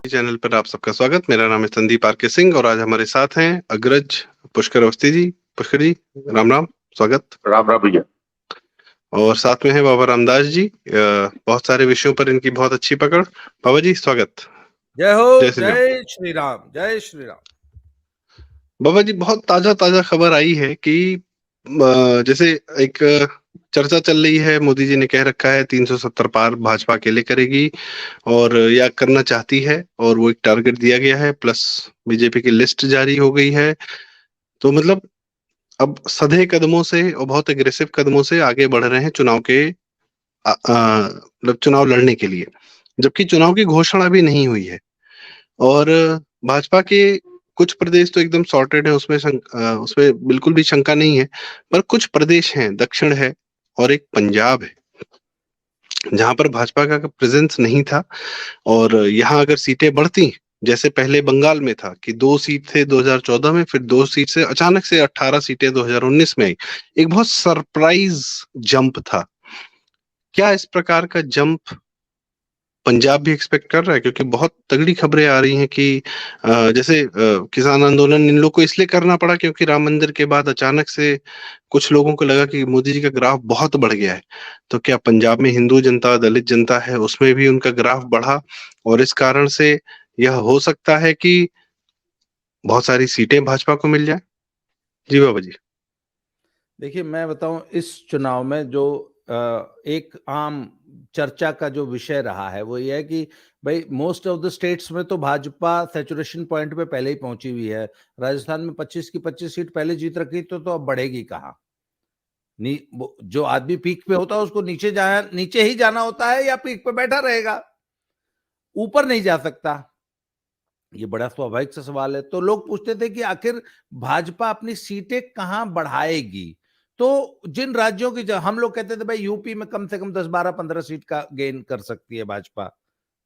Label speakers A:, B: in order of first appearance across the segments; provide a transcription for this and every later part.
A: Channel पर आप सबका स्वागत। मेरा नाम है संदीप आरके सिंह और आज हमारे साथ हैं अग्रज पुष्कर अवस्थी जी। पुष्कर जी, राम राम, स्वागत।
B: राम राम भैया।
A: और साथ में है बाबा रामदास जी। बहुत सारे विषयों पर इनकी बहुत अच्छी पकड़। बाबा जी, स्वागत।
C: जय हो,
A: जय श्री राम।
C: जय श्री राम, जय श्री राम।
A: बाबा जी, बहुत ताजा ताजा खबर आई है कि जैसे एक चर्चा चल रही है, मोदी जी ने कह रखा है 370 पार भाजपा अकेले करेगी और या करना चाहती है, और वो एक टारगेट दिया गया है, प्लस बीजेपी की लिस्ट जारी हो गई है। तो मतलब अब सधे कदमों से और बहुत एग्रेसिव कदमों से आगे बढ़ रहे हैं चुनाव के मतलब चुनाव लड़ने के लिए, जबकि चुनाव की घोषणा भी नहीं हुई है। और भाजपा के कुछ प्रदेश तो एकदम सॉर्टेड है, उसमें बिल्कुल भी शंका नहीं है। पर कुछ प्रदेश हैं, दक्षिण है और एक पंजाब है, जहां पर भाजपा का प्रेजेंस नहीं था। और यहाँ अगर सीटें बढ़ती, जैसे पहले बंगाल में था कि 2 सीट थे 2014 में, फिर 2 सीट से अचानक से 18 सीटें 2019 में आई। एक बहुत सरप्राइज जंप था। क्या इस प्रकार का जंप पंजाब भी एक्सपेक्ट कर रहा है? क्योंकि बहुत तगड़ी खबरें आ रही हैं कि जैसे किसान आंदोलन इन लोग को इसलिए करना पड़ा क्योंकि राम मंदिर के बाद अचानक से कुछ लोगों को लगा कि मोदी जी का ग्राफ बहुत बढ़ गया है। तो क्या पंजाब में हिंदू जनता, दलित जनता है, उसमें भी उनका ग्राफ बढ़ा, और इस कारण से यह हो सकता है कि बहुत सारी सीटें भाजपा को मिल जाए? जी बाबा जी।
C: देखिए, मैं बताऊं, इस चुनाव में जो एक आम चर्चा का जो विषय रहा है वो ये है कि भाई मोस्ट ऑफ द स्टेट्स में तो भाजपा सैचुरेशन पॉइंट पे पहले ही पहुंची हुई है। राजस्थान में 25 की 25 सीट पहले जीत रखी, तो अब बढ़ेगी कहाँ? जो आदमी पीक पे होता है उसको नीचे ही जाना होता है, या पीक पे बैठा रहेगा, ऊपर नहीं जा सकता। ये बड़ा स्वाभाविक सा सवाल है। तो लोग पूछते थे कि आखिर भाजपा अपनी सीटें कहां बढ़ाएगी। तो जिन राज्यों की, हम लोग कहते थे भाई यूपी में कम से कम 10 12 15 सीट का गेन कर सकती है भाजपा,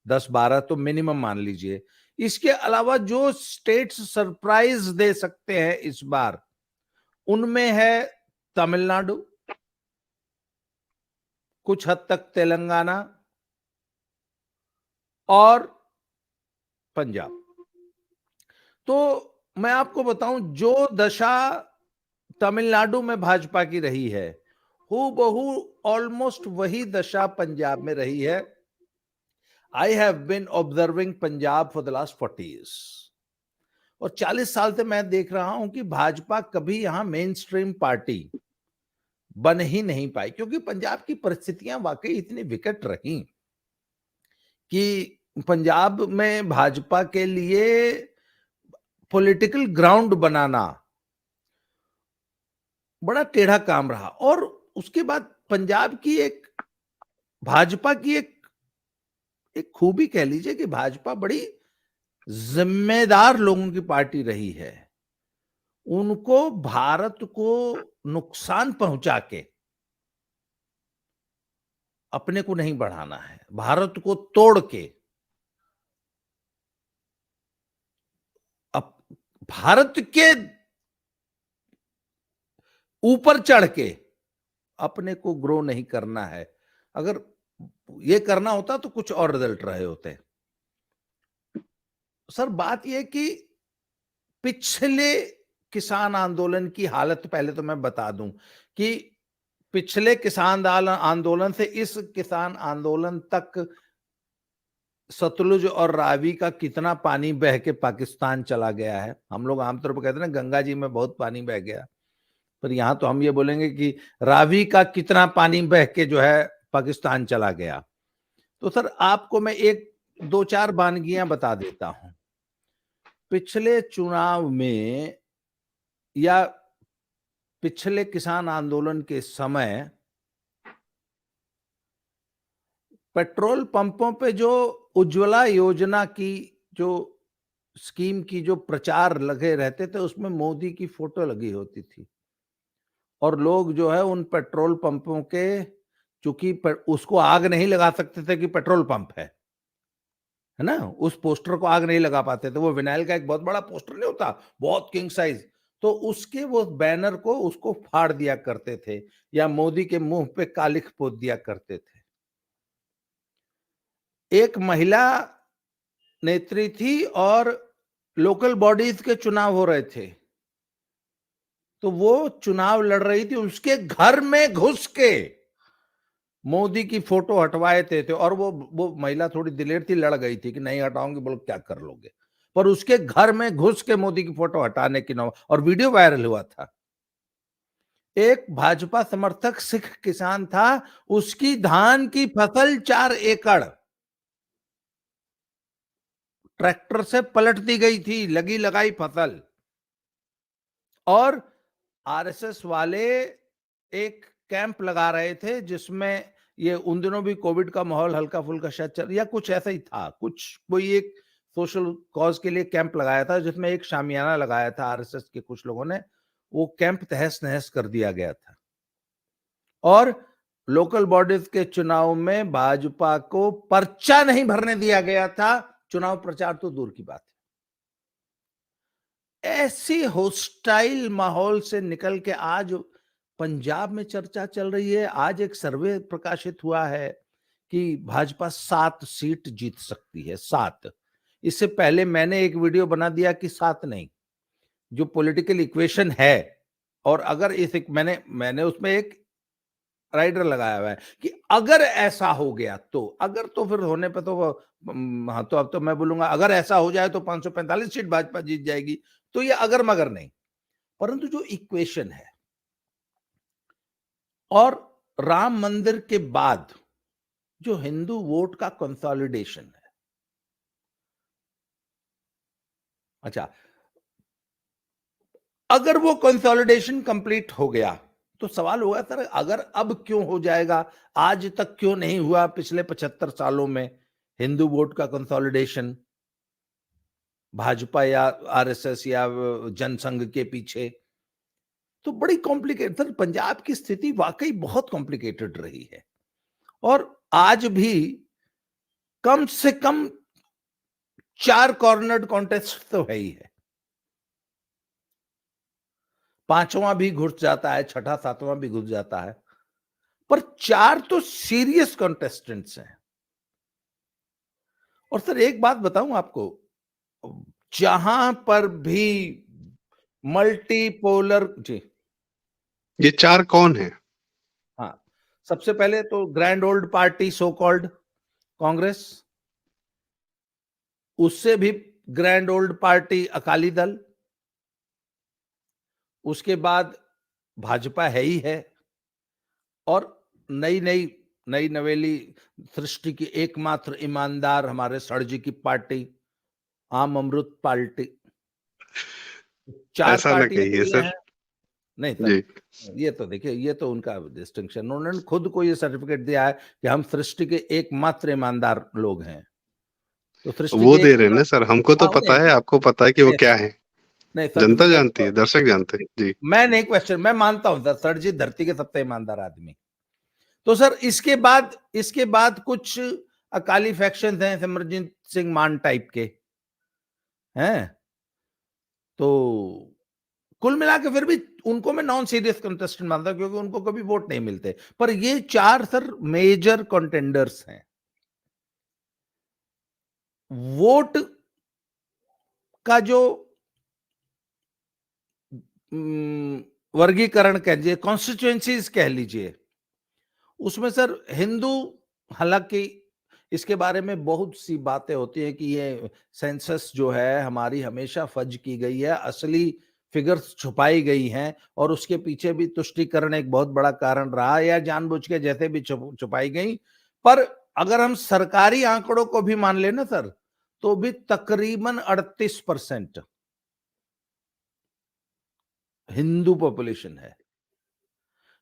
C: 10 12 तो मिनिमम मान लीजिए। इसके अलावा जो स्टेट्स सरप्राइज दे सकते हैं इस बार, उनमें है तमिलनाडु, कुछ हद तक तेलंगाना और पंजाब। तो मैं आपको बताऊं, जो दशा तमिलनाडु में भाजपा की रही है, हूबहू ऑलमोस्ट वही दशा पंजाब में रही है। I have been observing Punjab for the last 40 years, और 40 साल से मैं देख रहा हूं कि भाजपा कभी यहां मेन स्ट्रीम पार्टी बन ही नहीं पाई, क्योंकि पंजाब की परिस्थितियां वाकई इतनी विकट रही कि पंजाब में भाजपा के लिए पॉलिटिकल ग्राउंड बनाना बड़ा टेढ़ा काम रहा। और उसके बाद पंजाब की भाजपा की एक खूबी कह लीजिए कि भाजपा बड़ी जिम्मेदार लोगों की पार्टी रही है। उनको भारत को नुकसान पहुंचा के अपने को नहीं बढ़ाना है, भारत को तोड़ के भारत के ऊपर चढ़ के अपने को ग्रो नहीं करना है। अगर ये करना होता तो कुछ और रिजल्ट रहे होते। सर, बात यह कि पिछले किसान आंदोलन की हालत पहले तो मैं बता दूं कि पिछले किसान आंदोलन से इस किसान आंदोलन तक सतलुज और रावी का कितना पानी बह के पाकिस्तान चला गया है। हम लोग आमतौर पर कहते हैं ना, गंगा जी में बहुत पानी बह गया, पर यहां तो हम ये बोलेंगे कि रावी का कितना पानी बह के जो है पाकिस्तान चला गया। तो सर, आपको मैं एक दो चार वानगियां बता देता हूं। पिछले चुनाव में या पिछले किसान आंदोलन के समय पेट्रोल पंपों पे जो उज्ज्वला योजना की जो स्कीम की जो प्रचार लगे रहते थे, उसमें मोदी की फोटो लगी होती थी, और लोग जो है उन पेट्रोल पंपों के, चूंकि उसको आग नहीं लगा सकते थे कि पेट्रोल पंप है ना, उस पोस्टर को आग नहीं लगा पाते थे। वो विनाइल का एक बहुत बड़ा पोस्टर नहीं होता, बहुत किंग साइज, तो उसके वो बैनर को उसको फाड़ दिया करते थे, या मोदी के मुंह पे कालिख पोत दिया करते थे। एक महिला नेत्री थी और लोकल बॉडीज के चुनाव हो रहे थे, तो वो चुनाव लड़ रही थी, उसके घर में घुस के मोदी की फोटो हटवाए थे और वो महिला थोड़ी दिलेर थी, लड़ गई थी कि नहीं हटाऊंगी, बोलो क्या कर लोगे, पर उसके घर में घुस के मोदी की फोटो हटाने की नौ, और वीडियो वायरल हुआ था। एक भाजपा समर्थक सिख किसान था, उसकी धान की फसल 4 एकड़ ट्रैक्टर से पलट दी गई थी, लगी लगाई फसल। और आरएसएस वाले एक कैंप लगा रहे थे जिसमें ये उन दिनों भी कोविड का माहौल हल्का फुल्का शायद चल या कुछ ऐसा ही था, कुछ कोई एक सोशल कॉज के लिए कैंप लगाया था जिसमें एक शामियाना लगाया था आरएसएस के कुछ लोगों ने, वो कैंप तहस नहस कर दिया गया था। और लोकल बॉडीज के चुनाव में भाजपा को पर्चा नहीं भरने दिया गया था, चुनाव प्रचार तो दूर की बात है। ऐसी होस्टाइल माहौल से निकल के आज पंजाब में चर्चा चल रही है। आज एक सर्वे प्रकाशित हुआ है कि भाजपा 7 सीट जीत सकती है, 7। इससे पहले मैंने एक वीडियो बना दिया कि 7 नहीं, जो पॉलिटिकल इक्वेशन है, और अगर इस मैंने उसमें एक राइडर लगाया हुआ है कि अगर ऐसा हो गया तो, अगर तो फिर होने पे तो हाँ, तो अब तो मैं बोलूंगा अगर ऐसा हो जाए तो 545 सीट भाजपा जीत जाएगी, तो ये अगर मगर नहीं, परंतु जो इक्वेशन है और राम मंदिर के बाद जो हिंदू वोट का कंसोलिडेशन है, अच्छा, अगर वो कंसोलिडेशन कंप्लीट हो गया तो सवाल होगा सर अगर अब क्यों हो जाएगा, आज तक क्यों नहीं हुआ पिछले 75 सालों में हिंदू वोट का कंसोलिडेशन भाजपा या आरएसएस या जनसंघ के पीछे। तो बड़ी कॉम्प्लिकेटेड, सर पंजाब की स्थिति वाकई बहुत कॉम्प्लिकेटेड रही है, और आज भी कम से कम 4 कॉर्नर्ड कॉन्टेस्ट तो है ही है, 5वां भी घुस जाता है, 6ठा 7वां भी घुस जाता है, पर 4 तो सीरियस कॉन्टेस्टेंट्स हैं। और सर एक बात बताऊं आपको, जहां पर भी मल्टीपोलर जी,
A: ये 4 कौन है?
C: हाँ, सबसे पहले तो grand old party so called Congress, उससे भी grand old party Akali Dal, उसके बाद भाजपा है ही है, और नई नई नई नवेली सृष्टि की एकमात्र ईमानदार हमारे सर जी की पार्टी आम अमृत पार्टी। 4
A: ऐसा ना
C: पार्टियां
A: कहिए
C: तो ये
A: सर।
C: हैं। नहीं सर,
A: जी।
C: ये तो देखिए, ये तो उनका डिस्टिंक्शन, उन्होंने खुद को ये सर्टिफिकेट दिया है कि हम सृष्टि के एकमात्र ईमानदार लोग हैं। तो सृष्टि
A: वो
C: के
A: दे रहे हैं ना सर, हमको तो
C: हाँ,
A: पता है, आपको पता है कि वो
C: नहीं
A: क्या है।
C: नहीं
A: जनता
C: सर्टिफिकेट
A: जानती है, दर्शक जानते हैं जी।
C: मैं नहीं क्वेश्चन, मैं मानता हूं सर, सर जी धरती के सबसे ईमानदार आदमी। तो सर इसके बाद कुछ अकाली फैक्शन हैं, सिमरजीत सिंह मान टाइप के हैं, तो कुल मिला के फिर भी उनको मैं नॉन सीरियस कंटेस्टेंट मानता हूं, क्योंकि उनको कभी वोट नहीं मिलते। पर ये 4 सर मेजर कंटेंडर्स हैं। वोट का जो वर्गीकरण कह लीजिए, कॉन्स्टिट्यूएंसीज कह लीजिए, उसमें सर हिंदू, हालांकि इसके बारे में बहुत सी बातें होती हैं कि ये सेंसस जो है हमारी हमेशा फज की गई है, असली फिगर्स छुपाई गई हैं, और उसके पीछे भी तुष्टीकरण एक बहुत बड़ा कारण रहा है, या जानबूझ के जैसे भी छुपाई गई। पर अगर हम सरकारी आंकड़ों को भी मान लेना सर, तो भी तकरीबन 38% हिंदू पॉपुलेशन है,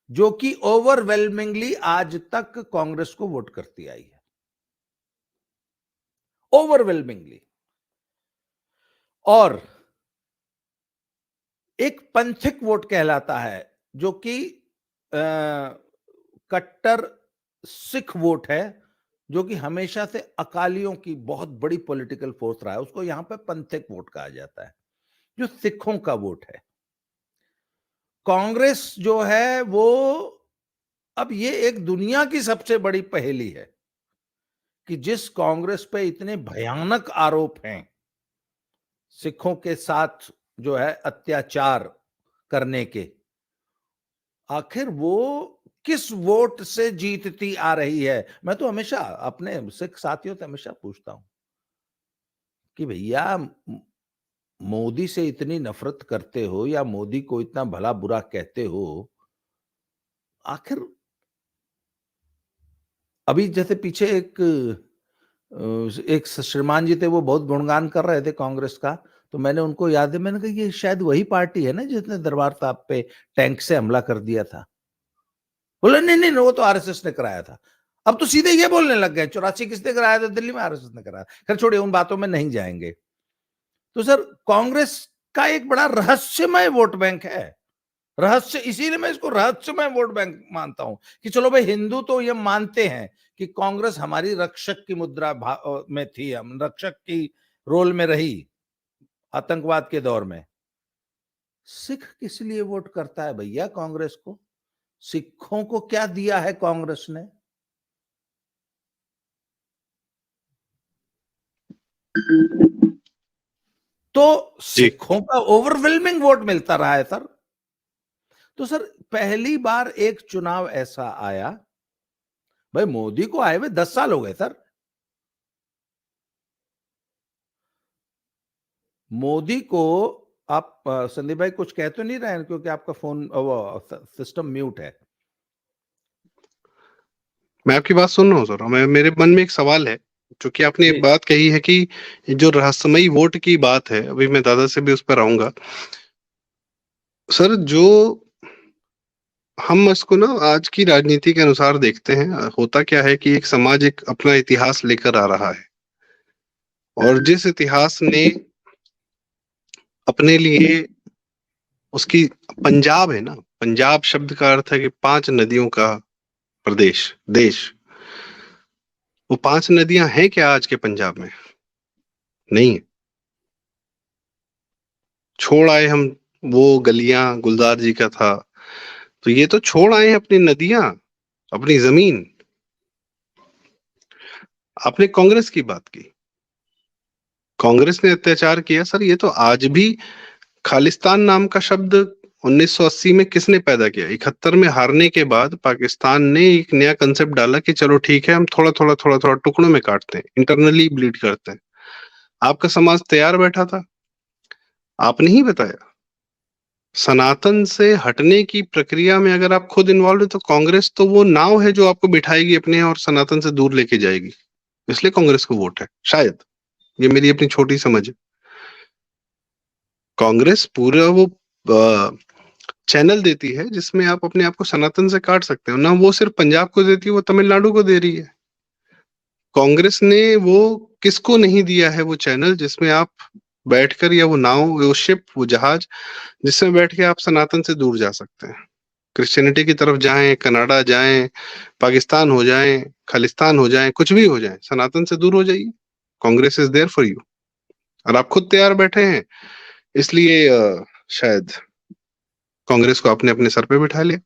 C: जो कि ओवरवेलमिंगली आज तक कांग्रेस को वोट करती आई है, ओवरवेलमिंगली। और एक पंथिक वोट कहलाता है, जो कि कट्टर सिख वोट है, जो कि हमेशा से अकालियों की बहुत बड़ी पॉलिटिकल फोर्स रहा है, उसको यहां पे पंथिक वोट कहा जाता है, जो सिखों का वोट है। कांग्रेस जो है वो, अब ये एक दुनिया की सबसे बड़ी पहेली है कि जिस कांग्रेस पे इतने भयानक आरोप हैं सिखों के साथ जो है अत्याचार करने के, आखिर वो किस वोट से जीतती आ रही है? मैं तो हमेशा अपने सिख साथियों से हमेशा पूछता हूं कि भैया मोदी से इतनी नफरत करते हो या मोदी को इतना भला बुरा कहते हो, आखिर अभी जैसे पीछे एक श्रीमान जी थे, वो बहुत गुणगान कर रहे थे कांग्रेस का, तो मैंने उनको याद है, मैंने कहा ये शायद वही पार्टी है ना जिसने दरबार साहब पे टैंक से हमला कर दिया था। बोले नहीं नहीं, वो तो आरएसएस ने कराया था। अब तो सीधे ये बोलने लग गए 84 किसने कराया था? दिल्ली में आरएसएस ने कराया। खैर छोड़िए, उन बातों में नहीं जाएंगे। तो सर कांग्रेस का एक बड़ा रहस्यमय वोट बैंक है, रहस्य, इसीलिए मैं इसको रहस्यमय वोट बैंक मानता हूं कि चलो भाई, हिंदू तो ये मानते हैं कि कांग्रेस हमारी रक्षक की मुद्रा में थी, हम रक्षक की रोल में रही आतंकवाद के दौर में। सिख किस लिए वोट करता है भैया कांग्रेस को? सिखों को क्या दिया है कांग्रेस ने? तो सिखों का ओवरवेलमिंग वोट मिलता रहा है सर। तो सर पहली बार एक चुनाव ऐसा आया, भाई मोदी को आए हुए 10 साल हो गए सर, मोदी को आप संदीप भाई कुछ कह तो नहीं रहे हैं क्योंकि आपका फोन सिस्टम म्यूट है?
A: मैं आपकी बात सुन रहा हूँ सर। मेरे मन में एक सवाल है, क्योंकि आपने एक बात कही है कि जो रहस्यमयी वोट की बात है, अभी मैं दादा से भी उस पर आऊंगा सर। जो हम इसको ना आज की राजनीति के अनुसार देखते हैं, होता क्या है कि एक समाज एक अपना इतिहास लेकर आ रहा है, और जिस इतिहास ने अपने लिए उसकी, पंजाब है ना, पंजाब शब्द का अर्थ है कि 5 नदियों का प्रदेश, देश। वो 5 नदियां हैं क्या आज के पंजाब में? नहीं है। छोड़ आए हम, वो गलियां गुलजार जी का था, तो ये तो छोड़ आए हैं अपनी नदियां, अपनी जमीन। आपने कांग्रेस की बात की, कांग्रेस ने अत्याचार किया सर। ये तो आज भी खालिस्तान नाम का शब्द 1980 में किसने पैदा किया? 71 में हारने के बाद पाकिस्तान ने एक नया कंसेप्ट डाला कि चलो ठीक है, हम थोड़ा थोड़ा थोड़ा थोड़ा टुकड़ों में काटते हैं, इंटरनली ब्लीड करते हैं। आपका समाज तैयार बैठा था, आपने ही बताया। सनातन से हटने की प्रक्रिया में अगर आप खुद इन्वॉल्व है, तो कांग्रेस तो वो नाव है जो आपको बिठाएगी अपने और सनातन से दूर लेके जाएगी। इसलिए कांग्रेस को वोट है शायद, ये मेरी अपनी छोटी समझ है। कांग्रेस पूरा वो चैनल देती है जिसमें आप अपने आप को सनातन से काट सकते हो ना। वो सिर्फ पंजाब को देती है, वो तमिलनाडु को दे रही है। कांग्रेस ने वो किसको नहीं दिया है वो चैनल जिसमें आप बैठकर, या वो नाव, वो शिप, वो जहाज जिसमें बैठ के आप सनातन से दूर जा सकते हैं, क्रिश्चियनिटी की तरफ जाएं, कनाडा जाएं, पाकिस्तान हो जाएं, खालिस्तान हो जाएं, कुछ भी हो जाएं, सनातन से दूर हो जाइए। Congress is there for you, और आप खुद तैयार बैठे हैं, इसलिए शायद कांग्रेस को आपने अपने सर पे बिठा लिया।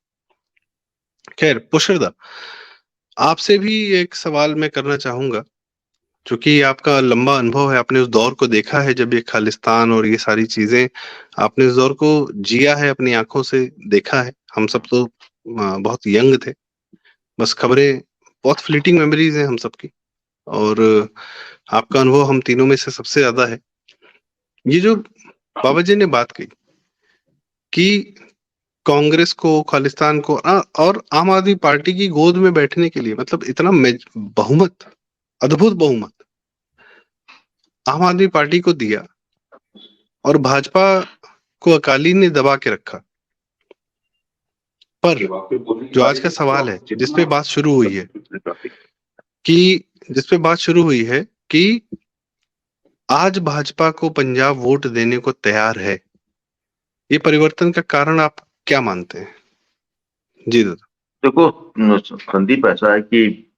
A: खैर पुष्रदा, आपसे भी एक सवाल मैं करना चाहूंगा, क्योंकि आपका लंबा अनुभव है, आपने उस दौर को देखा है जब ये खालिस्तान और ये सारी चीजें, आपने उस दौर को जिया है, अपनी आंखों से देखा है। हम सब तो बहुत यंग थे, बस खबरें, बहुत फ्लीटिंग मेमोरीज हैं हम सबकी, और आपका अनुभव हम तीनों में से सबसे ज्यादा है। ये जो बाबा जी ने बात कही कि कांग्रेस को, खालिस्तान को और आम आदमी पार्टी की गोद में बैठने के लिए, मतलब इतना बहुमत, अद्भुत बहुमत आम आदमी पार्टी को दिया, और भाजपा को अकाली ने दबा के रखा। पर जो आज का सवाल है, जिसपे बात शुरू हुई है कि आज भाजपा को पंजाब वोट देने को तैयार है, ये परिवर्तन का कारण आप क्या मानते हैं? जी दादा।
B: देखो संदीप, ऐसा है कि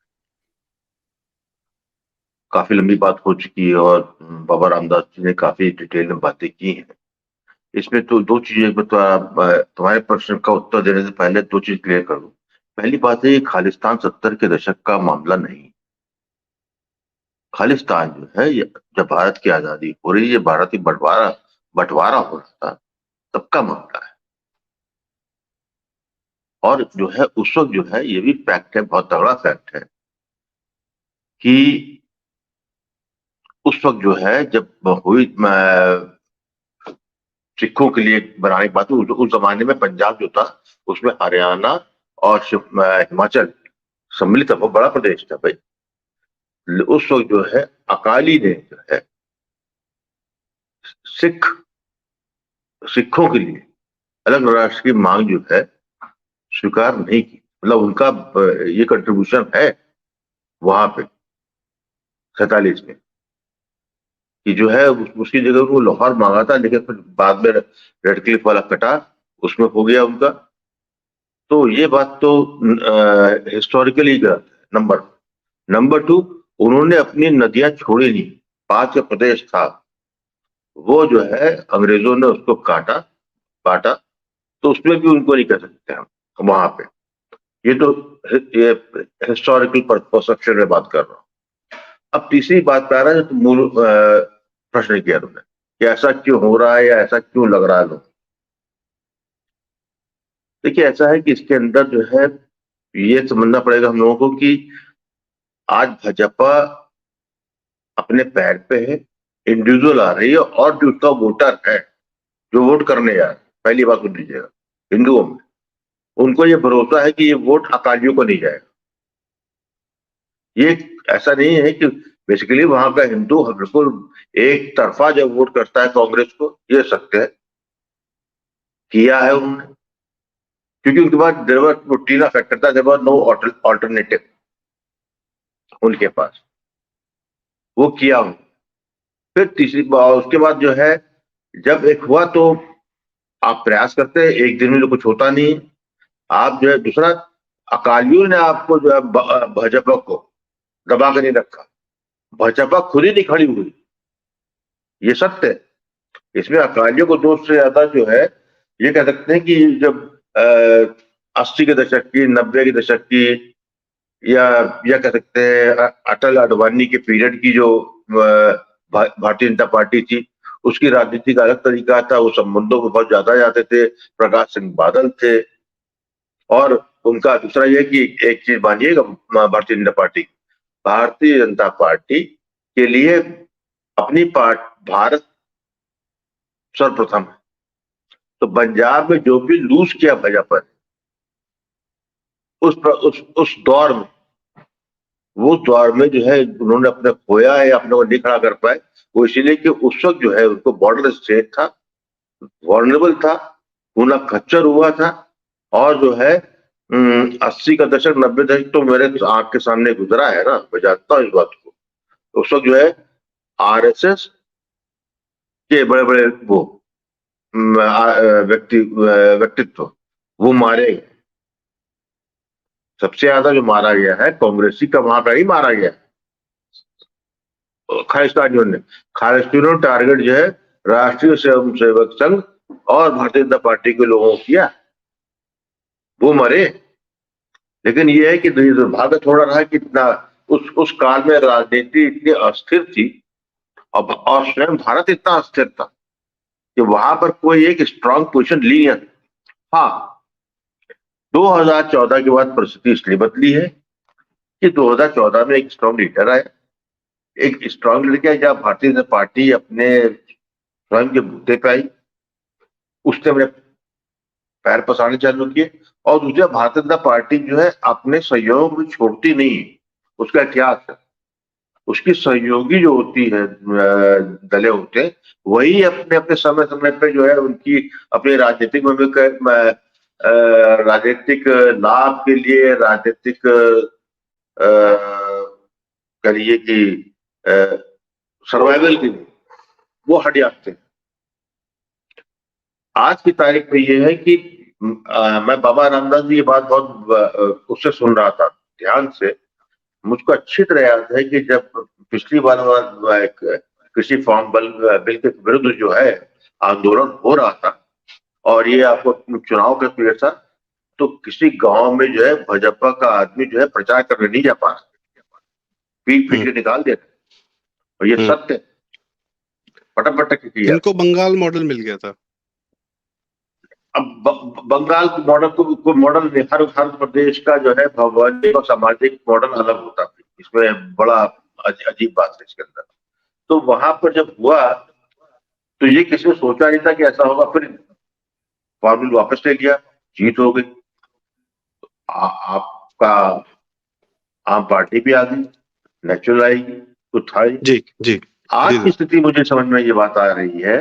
B: काफी लंबी बात हो चुकी है और बाबा रामदास जी ने काफी डिटेल में बातें की हैं। इसमें तो दो चीजें, तुम्हारे प्रश्न का उत्तर देने से पहले दो चीज क्लियर कर दूं। पहली बात है, ये खालिस्तान 70 के दशक का मामला नहीं, खालिस्तान जो है, जब भारत की आजादी हो रही है, भारत की बंटवारा हो रहा था, तब का मामला है। और जो है उस वक्त जो है, ये भी फैक्ट है, बहुत तगड़ा फैक्ट है कि उस वक्त जो है जब हुई सिखों के लिए बनाने की बात, उस जमाने में पंजाब जो था उसमें हरियाणा और हिमाचल सम्मिलित था, बहुत बड़ा प्रदेश था भाई। उस वक्त जो है अकाली ने जो है सिखों के लिए अलग राष्ट्र की मांग जो है स्वीकार नहीं की। मतलब उनका ये कंट्रीब्यूशन है वहां पे 47 में, कि जो है उसकी जगह वो लाहौर मांगा था, लेकिन फिर बाद में रेड क्लिफ वाला कटा, उसमें हो गया उनका। तो ये बात तो हिस्टोरिकली गलत है, नंबर 2, उन्होंने अपनी नदियां छोड़ी नहीं। 5 का प्रदेश था, वो जो है अंग्रेजों ने उसको बांटा, तो उसमें भी उनको नहीं कह सकते हम वहां पे। ये हिस्टोरिकल परसेप्शन में बात कर रहा हूँ। अब तीसरी बात पे आ रहा है, जो मूल प्रश्न किया तुमने कि ऐसा क्यों हो रहा है या ऐसा क्यों लग रहा है लोग। देखिए, ऐसा है कि इसके अंदर जो है ये समझना पड़ेगा हम लोगों को कि आज भाजपा अपने पैर पे है, इंडिविजुअल आ रही है, और जो उसका वोटर है, जो वोट करने आ रहा है, पहली बात सुन लीजिएगा, हिंदुओं में उनको ये भरोसा है कि ये वोट अकालियों को नहीं जाएगा। ये ऐसा नहीं है कि बेसिकली वहां का हिंदू बिल्कुल एक तरफा जब वोट करता है कांग्रेस को, ये सत्य है, किया है उन्होंने, क्योंकि उनके पास टीना फैक्टर था, देयर वाज नो ऑल्टरनेटिव उनके पास, वो किया उन्होंने। फिर तीसरी बात, उसके बाद जो है जब एक हुआ तो आप प्रयास करते हैं, एक दिन में तो कुछ होता नहीं है। आप जो है दूसरा, अकालियों ने आपको जो है भाजपा को दबा कर नहीं रखा, भाजपा खुद ही नहीं खड़ी हुई, ये सत्य है। इसमें अकालियों को दोष से ज्यादा जो है ये कह सकते हैं कि जब 80 के दशक की, 90 के दशक की, या कह सकते हैं अटल अडवाणी के पीरियड की जो भारतीय जनता पार्टी थी, उसकी राजनीति का अलग तरीका था, वो संबंधों को बहुत ज्यादा जाते थे, प्रकाश सिंह बादल थे। और उनका दूसरा यह कि एक चीज मानिएगा, भारतीय जनता पार्टी के लिए अपनी भारत सर्वप्रथम है। तो पंजाब में जो भी लूज किया भाजपा ने उस दौर में, वो दौर में जो है उन्होंने अपने खोया है, अपने को नहीं खड़ा कर पाए, वो इसीलिए कि उस वक्त जो है उनको बॉर्डर स्टेट था, वॉल्नरेबल था, खूना खच्चर हुआ था। और जो है 80 का दशक, 90 दशक तो मेरे आंख के सामने गुजरा है ना, मैं जानता हूँ इस बात को। उस वक्त जो है आरएसएस के बड़े बड़े वो व्यक्तित्व वो मारे गए। सबसे ज्यादा जो मारा गया है कांग्रेसी का, वहां पर ही मारा गया खालिस्तानियों ने। खालिस्तानियों टारगेट जो है राष्ट्रीय स्वयंसेवक संघ और भारतीय जनता पार्टी के लोगों को किया, वो मरे। लेकिन ये है कि दुर्भाग्य थोड़ा रहा कि इतना उस काल में राजनीति इतनी अस्थिर थी, और स्वयं भारत इतना अस्थिर था कि वहां पर कोई एक स्ट्रांग पोजीशन ली नहीं। हाँ, 2014 के बाद परिस्थिति इसलिए बदली है कि 2014 में एक स्ट्रांग लीडर आया, एक स्ट्रांग लीडर क्या, जब भारतीय जनता पार्टी अपने स्वयं के मुद्दे पे आई, उसने अपने पैर पसारने चालू किए। और दूसरा, भारतीय जनता पार्टी जो है अपने सहयोग में छोड़ती नहीं, उसका इतिहास है। उसकी सहयोगी जो होती है दलें होते हैं, वही अपने अपने समय समय पे जो है उनकी अपने राजनीतिक लाभ के लिए, राजनीतिक करिए कि सर्वाइवल के लिए वो हट जाते हैं। आज की तारीख में ये है कि मैं बाबा रामदास जी की बात बहुत उससे सुन रहा था ध्यान से। मुझको अच्छी तरह याद है कि जब पिछली बार कृषि फॉर्म बिल के विरुद्ध जो है आंदोलन हो रहा था, और ये आपको चुनाव का पीरियड था, तो किसी गांव में जो है भाजपा का आदमी जो है प्रचार करने नहीं जा पा रहा, पीट के निकाल देता। और ये सत्य फटाफट किया।
A: इनको बंगाल मॉडल मिल गया था।
B: अब बंगाल के मॉडल को मॉडल हर प्रदेश का जो है भौगोलिक और सामाजिक मॉडल अलग होता है, इसमें बड़ा अजीब बात है इसके अंदर। तो वहां पर जब हुआ तो ये किसी ने सोचा नहीं था कि ऐसा होगा, फिर फॉर्मूल वापस ले लिया, जीत हो गई। आपका आम पार्टी भी आ गई, नेचुरल आएगी तो था
A: जी जी।
B: आज की स्थिति मुझे समझ में ये बात आ रही है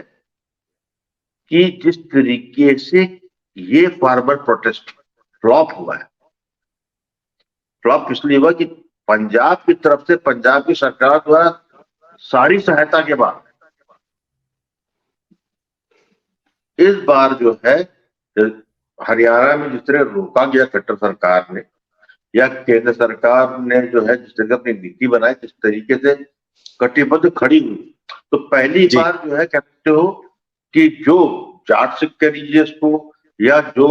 B: कि जिस तरीके से ये फार्मर प्रोटेस्ट फ्लॉप हुआ है, फ्लॉप इसलिए हुआ कि पंजाब की तरफ से, पंजाब की सरकार द्वारा सारी सहायता के बाद इस बार जो है हरियाणा में जिस तरह रोका गया खट्टर सरकार ने या केंद्र सरकार ने जो है जिस तरह अपनी नीति बनाई, जिस तरीके से कटिबद्ध खड़ी हुई, तो पहली बार जो है कहते हो कि जो जाट सिख कह लीजिए इसको या जो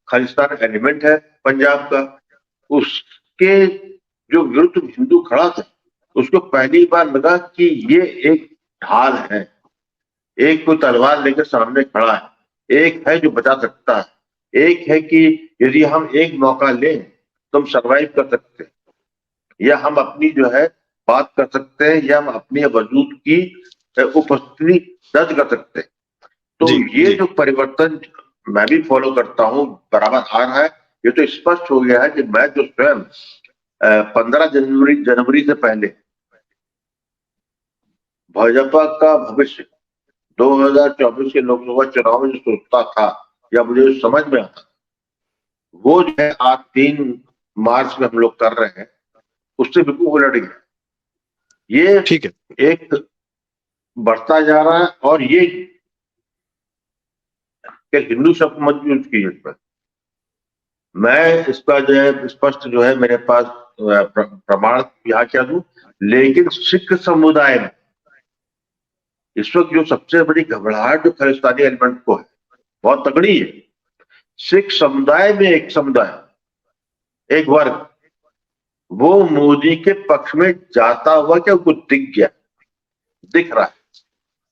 B: खालिस्तान एलिमेंट है पंजाब का, उसके जो विरुद्ध हिंदू खड़ा था, उसको पहली बार लगा कि ये एक ढाल है, एक कोई तलवार लेकर सामने खड़ा है, एक है जो बचा सकता है, एक है कि यदि हम एक मौका लें तो हम सरवाइव कर सकते हैं, या हम अपनी जो है बात कर सकते हैं, या हम अपने वजूद की उपस्थिति दर्ज कर सकते हैं। तो ये जो परिवर्तन मैं भी फॉलो करता हूं बराबर आ रहा है। ये तो स्पष्ट हो गया है कि मैं जो स्वयं 15 जनवरी से पहले भाजपा का भविष्य 2024 के लोकसभा चुनाव में जो सोचता था या मुझे समझ में आता, वो जो है आज 3 मार्च में हम लोग कर रहे हैं, उससे बिल्कुल उलट गया। ये
A: ठीक है,
B: एक बढ़ता जा रहा है, और ये हिंदू शब्द मत यूज कीजिए इसमें, मैं इसका जो है स्पष्ट जो है मेरे पास प्रमाण यहाँ क्या दूं, लेकिन सिख समुदाय में इस वक्त जो सबसे बड़ी घबराहट जो खालिस्तानी एलिमेंट को है बहुत तगड़ी है। सिख समुदाय में एक समुदाय, एक वर्ग, वो मोदी के पक्ष में जाता हुआ क्या उनको दिख रहा है।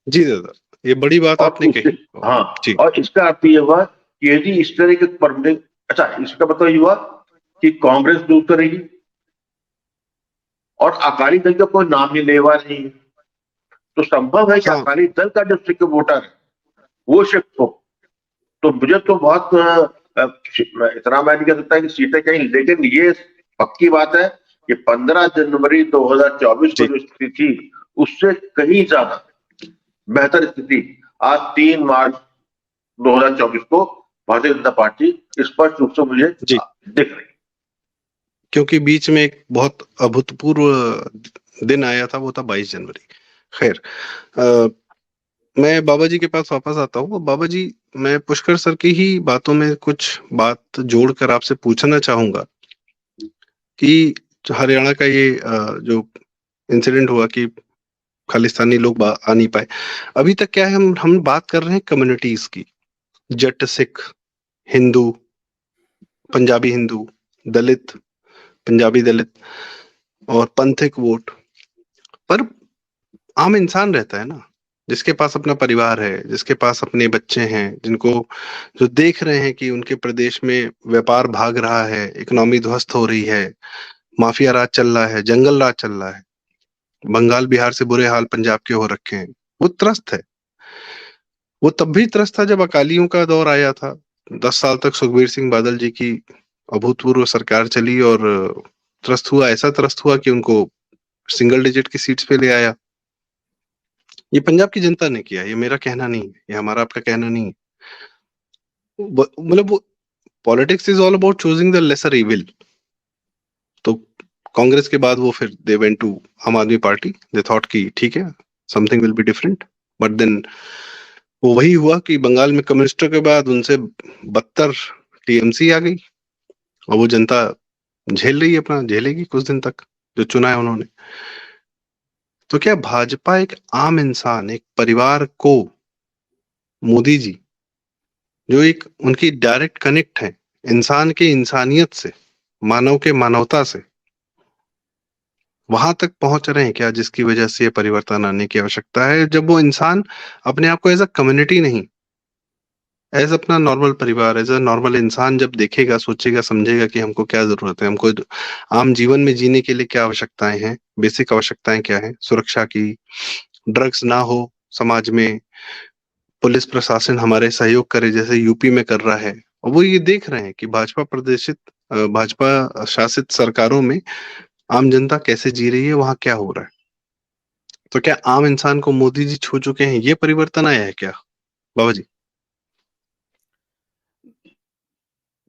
A: जी दादा, ये बड़ी बात आपने कही।
B: हाँ, और इसका अर्थ ये हुआ कि यदि इस तरह के परमानेंट, अच्छा इसका मतलब ये हुआ कि कांग्रेस दूर करेगी और अकाली दल का कोई नाम ही लेवा नहीं है, तो संभव है कि अकाली दल का जो सिख वोटर है वो सिख हो। तो मुझे तो बहुत इतना मैं नहीं कह सकता कि सीटें कहीं, लेकिन ये पक्की बात है कि 15 जनवरी 2024 को जो स्थिति थी उससे कहीं ज्यादा बेहतर स्थिति आज 3 मार्च 2024 को भारतीय जनता पार्टी स्पष्ट रूप से मुझे दिख रही।
A: क्योंकि बीच में एक बहुत अभूतपूर्व दिन आया था, वो था 22 जनवरी। खैर, मैं बाबा जी के पास वापस आता हूँ। बाबा जी, मैं पुष्कर सर की ही बातों में कुछ बात जोड़कर आपसे पूछना चाहूंगा कि हरियाणा का ये जो इंसिडेंट हुआ कि खालिस्तानी लोग आ नहीं पाए, अभी तक क्या है, हम बात कर रहे हैं कम्युनिटीज की, जट सिख, हिंदू, पंजाबी हिंदू, दलित, पंजाबी दलित और पंथिक वोट, पर आम इंसान रहता है ना, जिसके पास अपना परिवार है, जिसके पास अपने बच्चे हैं, जिनको जो देख रहे हैं कि उनके प्रदेश में व्यापार भाग रहा है, इकोनॉमी ध्वस्त हो रही है, माफिया राज चल रहा है, जंगल राज चल रहा है, बंगाल बिहार से बुरे हाल पंजाब के हो रखे हैं, वो त्रस्त है। वो तब भी त्रस्त था जब अकालियों का दौर आया था। 10 साल तक सुखबीर सिंह बादल जी की अभूतपूर्व सरकार चली और त्रस्त हुआ, ऐसा त्रस्त हुआ कि उनको सिंगल डिजिट की सीट्स पे ले आया। ये पंजाब की जनता ने किया, ये मेरा कहना नहीं है, ये हमारा आपका कहना नहीं है। मतलब वो politics is all about choosing the lesser evil. तो कांग्रेस के बाद वो फिर दे वेंट टू आम आदमी पार्टी, दे थॉट कि ठीक है, something will be different, but then वो वही हुआ कि बंगाल में कम्युनिस्टों के बाद उनसे बदतर टीएमसी आ गई, और वो जनता झेल रही है, अपना झेलेगी कुछ दिन तक जो चुना है उन्होंने। तो क्या भाजपा एक आम इंसान, एक परिवार को मोदी जी जो एक उनकी डायरेक्ट कनेक्ट है इंसान के इंसानियत से, मानव के मानवता से, वहां तक पहुंच रहे हैं क्या, जिसकी वजह से ये परिवर्तन आने की आवश्यकता है, जब वो इंसान अपने आप को एज अ कम्युनिटी नहीं, एज अपना नॉर्मल परिवार, एज अ नॉर्मल इंसान जब देखेगा, सोचेगा, समझेगा कि हमको क्या जरूरत है, हमको आम जीवन में जीने के लिए क्या आवश्यकताएं हैं, बेसिक आवश्यकताएं क्या है, सुरक्षा की, ड्रग्स ना हो समाज में, पुलिस प्रशासन हमारे सहयोग करे जैसे यूपी में कर रहा है। और वो ये देख रहे हैं कि भाजपा शासित सरकारों में आम जनता कैसे जी रही है, वहां क्या हो रहा है। तो क्या आम इंसान को मोदी जी छू चुके हैं, ये परिवर्तन आया है क्या बाबा जी?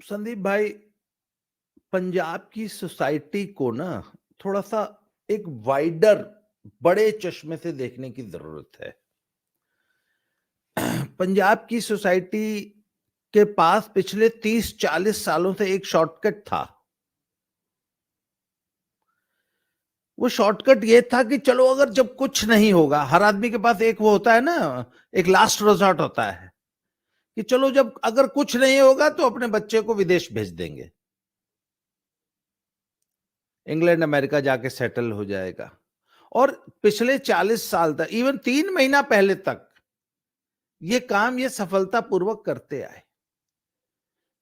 C: संदीप भाई, पंजाब की सोसाइटी को ना थोड़ा सा एक वाइडर, बड़े चश्मे से देखने की जरूरत है। पंजाब की सोसाइटी के पास पिछले 30-40 सालों से एक शॉर्टकट था। वो शॉर्टकट ये था कि चलो अगर जब कुछ नहीं होगा, हर आदमी के पास एक वो होता है ना, एक लास्ट रिजॉर्ट होता है कि चलो जब अगर कुछ नहीं होगा तो अपने बच्चे को विदेश भेज देंगे, इंग्लैंड अमेरिका जाके सेटल हो जाएगा। और पिछले 40 साल तक, इवन 3 महीना पहले तक ये काम ये सफलतापूर्वक करते आए।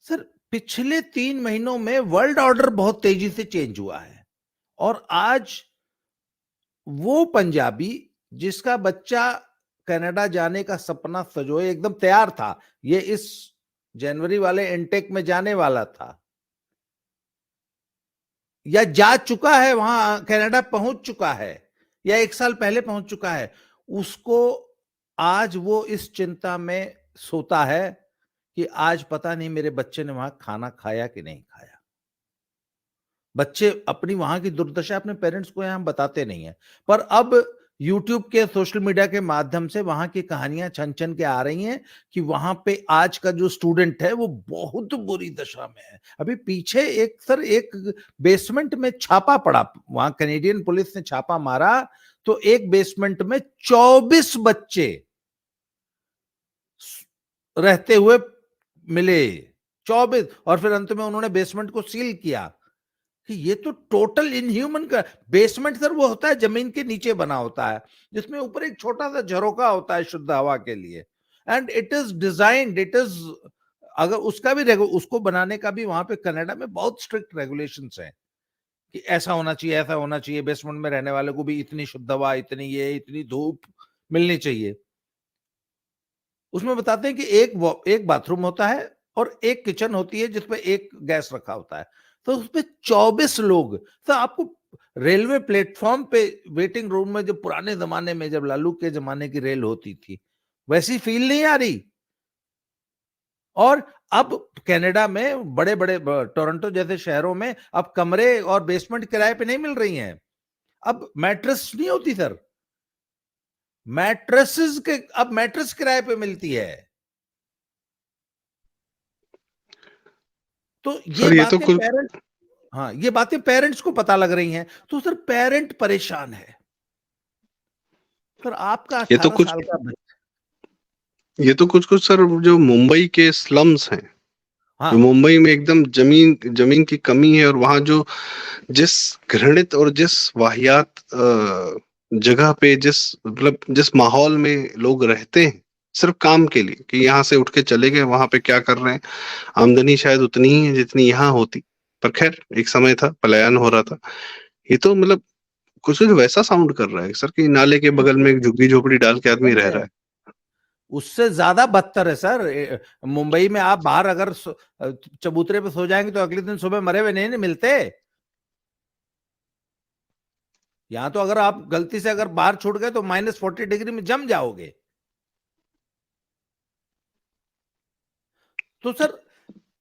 C: सर, पिछले 3 महीनों में वर्ल्ड ऑर्डर बहुत तेजी से चेंज हुआ है, और आज वो पंजाबी जिसका बच्चा कनाडा जाने का सपना सजोए एकदम तैयार था, ये इस जनवरी वाले इनटेक में जाने वाला था या जा चुका है, वहां कनाडा पहुंच चुका है या 1 साल पहले पहुंच चुका है, उसको आज वो इस चिंता में सोता है कि आज पता नहीं मेरे बच्चे ने वहां खाना खाया कि नहीं खाया। बच्चे अपनी वहां की दुर्दशा अपने पेरेंट्स को यहां बताते नहीं है, पर अब यूट्यूब के, सोशल मीडिया के माध्यम से वहां की कहानियां छन छन के आ रही हैं कि वहां पे आज का जो स्टूडेंट है वो बहुत बुरी दशा में है। अभी पीछे एक बेसमेंट में छापा पड़ा, वहां कैनेडियन पुलिस ने छापा मारा तो एक बेसमेंट में 24 बच्चे रहते हुए मिले, 24। और फिर अंत में उन्होंने बेसमेंट को सील किया कि ये तो टोटल इनह्यूमन का। बेसमेंट सर वो होता है जमीन के नीचे बना होता है, जिसमें ऊपर एक छोटा सा झरोका होता है शुद्ध हवा के लिए, and it is designed, it is, अगर उसका भी उसको बनाने का भी वहां पे कनाडा में बहुत स्ट्रिक्ट रेगुलेशंस हैं कि ऐसा होना चाहिए, ऐसा होना चाहिए, बेसमेंट में रहने वाले को भी इतनी शुद्ध हवा, इतनी ये, इतनी धूप मिलनी चाहिए। उसमें बताते हैं कि एक बाथरूम होता है और एक किचन होती है जिसपे एक गैस रखा होता है, तो उसपे 24 लोग। तो आपको रेलवे प्लेटफॉर्म पे वेटिंग रूम में, जब पुराने जमाने में, जब लालू के जमाने की रेल होती थी, वैसी फील नहीं आ रही। और अब कनाडा में बड़े बड़े टोरंटो जैसे शहरों में अब कमरे और बेसमेंट किराए पे नहीं मिल रही हैं, अब मैट्रेस नहीं होती सर, अब मैट्रेस किराए पे मिलती है। तो ये
A: सर ये तो
C: बातें
A: कुछ
C: पेरेंट्स, हाँ, ये बातें पेरेंट्स को पता लग रही हैं, तो सर पेरेंट परेशान है। सर आपका
A: ये तो
C: 18
A: कुछ
C: साल का बच्चा,
A: ये तो कुछ कुछ सर जो मुंबई के स्लम्स हैं, जो
C: हाँ,
A: मुंबई में एकदम जमीन जमीन की कमी है, और वहां जो जिस घृणित और जिस वाहियात जगह पे, जिस माहौल में लोग रहते हैं सिर्फ काम के लिए, कि यहाँ से उठ के चले गए, वहां पे क्या कर रहे हैं, आमदनी शायद उतनी ही है जितनी यहाँ होती। पर खैर, एक समय था, पलायन हो रहा था। ये तो मतलब कुछ कुछ वैसा साउंड कर रहा है सर कि नाले के बगल में एक झुग्गी झोपड़ी डाल के आदमी रह रहा है।
C: उससे ज्यादा बदतर है सर। मुंबई में आप बाहर अगर चबूतरे पे सो जाएंगे तो अगले दिन सुबह मरे हुए नहीं मिलते। यहां तो अगर आप गलती से अगर बाहर छूट गए तो -40 डिग्री में जम जाओगे। तो सर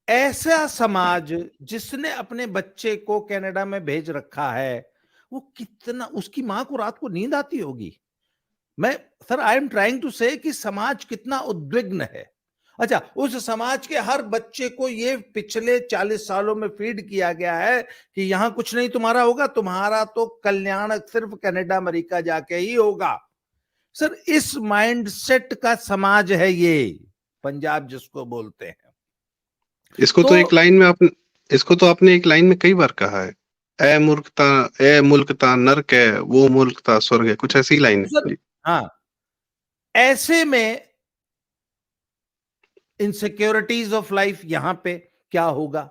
C: ऐसा समाज जिसने अपने बच्चे को कनाडा में भेज रखा है, वो कितना, उसकी मां को रात को नींद आती होगी। मैं, sir I am trying to say कि समाज कितना उद्विग्न है। अच्छा, उस समाज के हर बच्चे को ये पिछले 40 सालों में फीड किया गया है कि यहां कुछ नहीं तुम्हारा होगा, तुम्हारा तो कल्याण सिर्फ कनाडा अमेरिका जाके ही होगा। सर इस माइंडसेट का समाज है ये पंजाब जिसको बोलते हैं।
A: इसको
C: तो
A: तो एक लाइन में आपने इसको तो आपने एक लाइन में कई बार कहा है, ए मुल्कता नर्क है, वो मुल्कता स्वर्ग है, कुछ ऐसी लाइन है।
C: हाँ, ऐसे में इनसिक्योरिटीज ऑफ लाइफ यहां पे क्या होगा?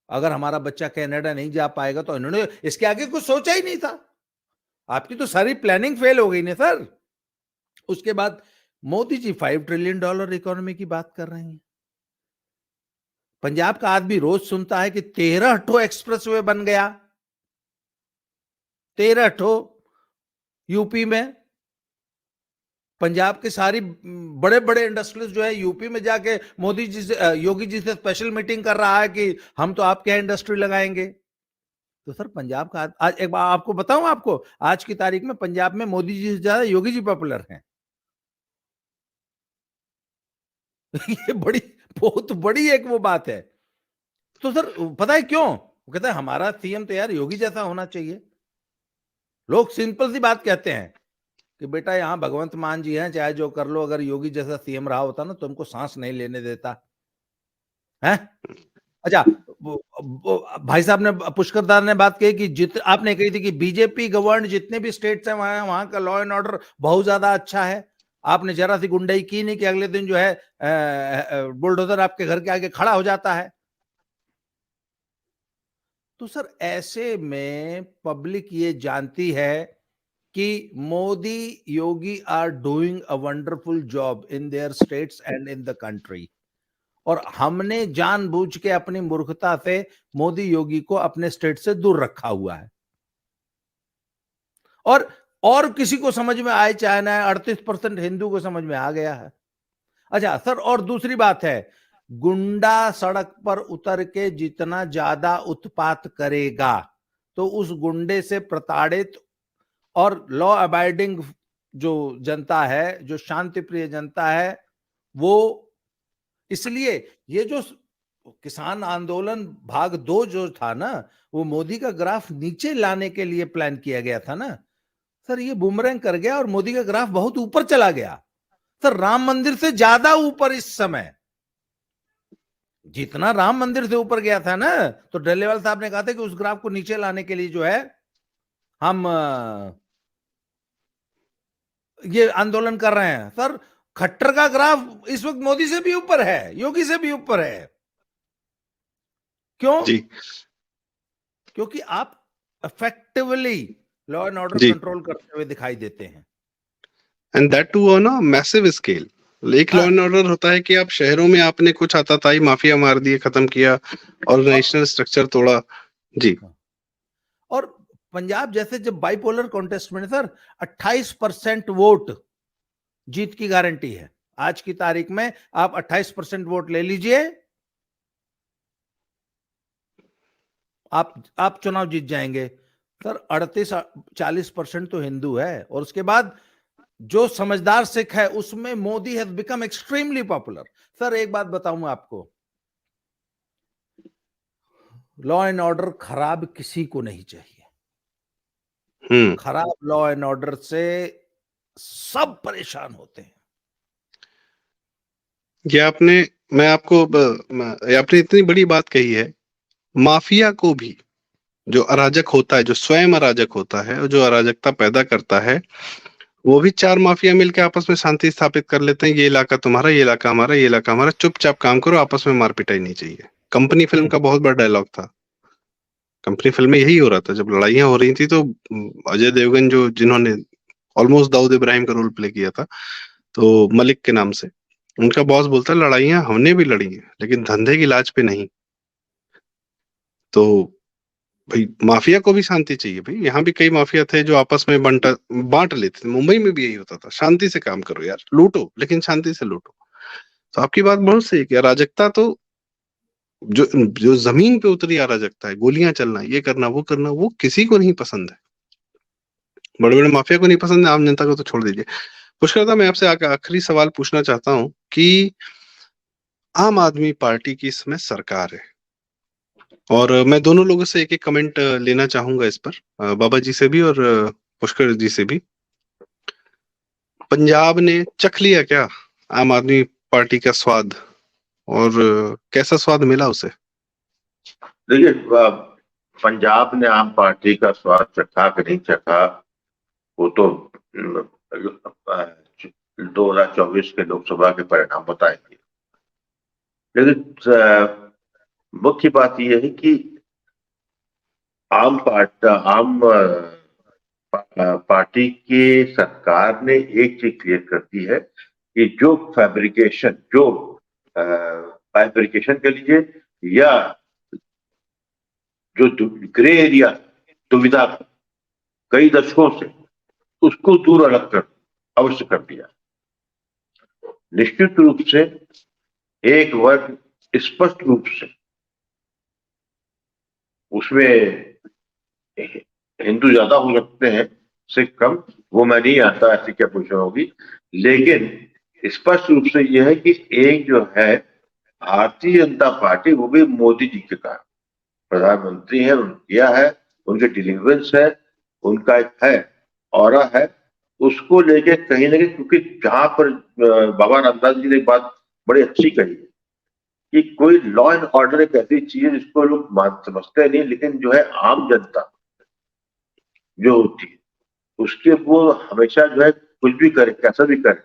C: अगर हमारा बच्चा कनाडा नहीं जा पाएगा तो इन्होंने इसके आगे कुछ सोचा ही नहीं था। आपकी तो सारी प्लानिंग फेल हो गई ना सर। उसके बाद मोदी जी $5 ट्रिलियन इकोनॉमी की बात कर रहे हैं। पंजाब का आदमी रोज सुनता है कि 13 ठो एक्सप्रेसवे बन गया, 13 ठो यूपी में। पंजाब के सारी बड़े बड़े इंडस्ट्रीज जो है यूपी में जाके मोदी जी से, योगी जी से स्पेशल मीटिंग कर रहा है कि हम तो आपके यहाँ इंडस्ट्री लगाएंगे। तो सर पंजाब का आज एक बार आपको बताऊं, आपको आज की तारीख में पंजाब में मोदी जी से ज्यादा योगी जी पॉपुलर हैं। ये बहुत बड़ी एक वो बात है। तो सर पता है क्यों? वो कहता है हमारा सीएम तो यार योगी जैसा होना चाहिए। लोग सिंपल सी बात कहते हैं कि बेटा यहां भगवंत मान जी हैं, चाहे जो कर लो, अगर योगी जैसा सीएम रहा होता ना तो हमको सांस नहीं लेने देता है। अच्छा, भाई साहब ने, पुष्कर ने बात कही कि आपने कही थी कि बीजेपी गवर्न जितने भी स्टेट्स हैं वहां का लॉ एंड ऑर्डर बहुत ज्यादा अच्छा है। आपने जरा सी गुंडाई की नहीं कि अगले दिन जो है बुलडोजर आपके घर के आगे खड़ा हो जाता है। तो सर ऐसे में पब्लिक ये जानती है कि Modi Yogi are doing a wonderful job in their states and in the country, और हमने जानबूझ के अपनी मूर्खता से मोदी योगी को अपने स्टेट से दूर रखा हुआ है। और किसी को समझ में आए चाहे ना, 38% हिंदू को समझ में आ गया है। अच्छा सर, और दूसरी बात है, गुंडा सड़क पर उतर के जितना ज्यादा उत्पात करेगा तो उस गुंडे से प्रताड़ित और लॉ अबाइडिंग जो जनता है, जो शांति प्रिय जनता है, वो, इसलिए ये जो किसान आंदोलन भाग 2 जो था ना, वो मोदी का ग्राफ नीचे लाने के लिए प्लान किया गया था ना सर, ये बूमरैंग कर गया और मोदी का ग्राफ बहुत ऊपर चला गया सर, राम मंदिर से ज्यादा ऊपर। इस समय जितना राम मंदिर से ऊपर गया था ना, तो डल्लेवाल साहब ने कहा था कि उस ग्राफ को नीचे लाने के लिए जो है हम ये आंदोलन कर रहे हैं सर। खट्टर का ग्राफ इस वक्त मोदी से भी ऊपर है, योगी से भी ऊपर है। क्यों
A: जी?
C: क्योंकि आप effectively law and order control करते हुए दिखाई देते हैं,
A: and that too on a massive scale. एक लॉ एंड ऑर्डर होता है कि आप शहरों में आपने कुछ आताताई माफिया मार दिए, खत्म किया, ऑर्गेनाइजेशनल स्ट्रक्चर तोड़ा। जी।
C: और पंजाब जैसे जब बाइपोलर कॉन्टेस्ट में सर 28% वोट जीत की गारंटी है। आज की तारीख में आप 28% वोट ले लीजिए, आप चुनाव जीत जाएंगे सर। 38-40% तो हिंदू है, और उसके बाद जो समझदार सिख है उसमें Modi has become extremely popular. Sir एक बात बताऊं आपको, लॉ एंड ऑर्डर खराब किसी को नहीं चाहिए। खराब लॉ एंड ऑर्डर से सब परेशान होते हैं।
A: ये आपने इतनी बड़ी बात कही है। माफिया को भी, जो अराजक होता है, जो स्वयं अराजक होता है और जो अराजकता पैदा करता है, वो भी 4 माफिया मिलकर आपस में शांति स्थापित कर लेते हैं। ये इलाका तुम्हारा, ये इलाका हमारा, ये इलाका हमारा, चुपचाप काम करो, आपस में मार पिटाई नहीं चाहिए। कंपनी फिल्म का बहुत बड़ा डायलॉग था। कंपनी फिल्म में यही हो रहा था। जब लड़ाइयां हो रही थी तो अजय देवगन, जिन्होंने ऑलमोस्ट दाऊद इब्राहिम का रोल प्ले किया था, तो मलिक के नाम से, उनका बॉस बोलता है लड़ाइयां हमने भी लड़ी है लेकिन धंधे की लाज पे नहीं। तो भाई माफिया को भी शांति चाहिए। भाई यहाँ भी कई माफिया थे जो आपस में बांट लेते थे। मुंबई में भी यही होता था, शांति से काम करो यार, लूटो लेकिन शांति से लूटो। तो आपकी बात बहुत सही है कि अराजकता तो जो जमीन पे उतरी अराजकता है, गोलियां चलना, ये करना, वो किसी को नहीं पसंद है। बड़े बड़े माफिया को नहीं पसंद है, आम जनता को तो छोड़ दीजिए। पुष्कर, मैं आपसे आखिरी सवाल पूछना चाहता हूँ कि आम आदमी पार्टी की इसमें सरकार है, और मैं दोनों लोगों से एक एक कमेंट लेना चाहूंगा इस पर, बाबा जी से भी और पुष्कर जी से भी। पंजाब ने चख लिया क्या आम आदमी पार्टी का स्वाद, और कैसा स्वाद मिला उसे?
B: देखिए, पंजाब ने आम पार्टी का स्वाद चखा कि नहीं चखा, वो तो 2024 के लोकसभा के परिणाम बताएंगे। लेकिन मुख्य बात यह है कि आम पार्टी की सरकार ने एक चीज क्लियर कर दी है कि जो फैब्रिकेशन के लिए या जो ग्रे एरिया दुविधा कई दशकों से, उसको दूर अलग कर अवश्य कर दिया। निश्चित रूप से एक वर्ग स्पष्ट रूप से उसमें हिंदू ज्यादा हो सकते हैं, सिख कम, वो मैं नहीं आता ऐसी क्या पोजिशन होगी, लेकिन स्पष्ट रूप से यह है कि एक जो है भारतीय जनता पार्टी, वो भी मोदी जी के कारण प्रधानमंत्री है, उन्होंने किया है, उनके डिलीवरेंस है, उनका एक है ऑरा है, उसको लेके कहीं ना कहीं, क्योंकि जहां पर बाबा रामदास जी ने एक बात बड़ी अच्छी कही कि कोई लॉ एंड ऑर्डर एक ऐसी चीज है जिसको लोग समझते नहीं, लेकिन जो है आम जनता जो होती है उसके, वो हमेशा जो है कुछ भी करे, कैसा भी करे,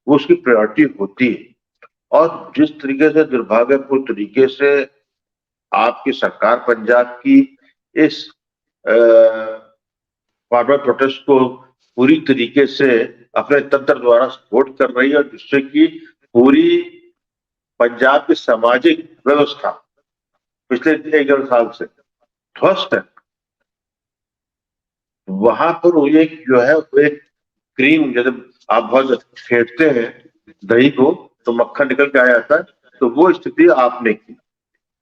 B: वो उसकी प्रायोरिटी होती है। और जिस तरीके से दुर्भाग्यपूर्ण तरीके से आपकी सरकार पंजाब की इस फार्मर प्रोटेस्ट को पूरी तरीके से अपने तंत्र द्वारा सपोर्ट कर रही है, और जिससे कि पूरी पंजाब की सामाजिक व्यवस्था पिछले 1.5 साल से ध्वस्त है। वहां पर वो एक जो है एक क्रीम, जैसे आप बहुत फेंटते हैं दही को तो मक्खन निकल के आ जाता है, तो वो स्थिति आपने की।